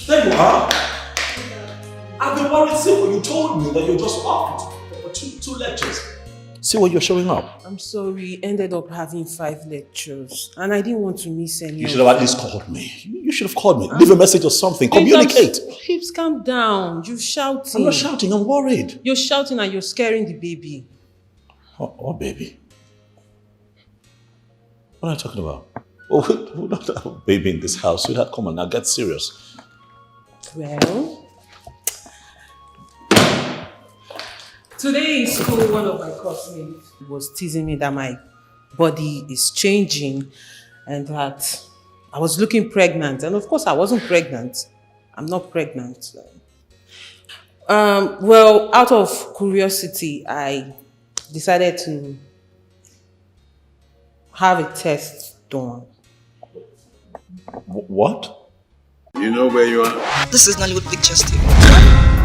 There you are. I've been worried since when you told me that you're just off for two lectures. See what you're showing up. I'm sorry, ended up having 5 lectures and I didn't want to miss any. You should have at least called me. You should have called me. Leave a message or something. Communicate. Babes, calm down. You're shouting. I'm not shouting, I'm worried. You're shouting and you're scaring the baby. What baby? What are you talking about? Oh, we don't have a baby in this house. Sweetheart, come on now, get serious. Well, today in school, one of my classmates was teasing me that my body is changing and that I was looking pregnant. And of course, I wasn't pregnant. I'm not pregnant. Well, out of curiosity, I decided to have a test done. What? You know where you are? This is Nollywood Pictures TV.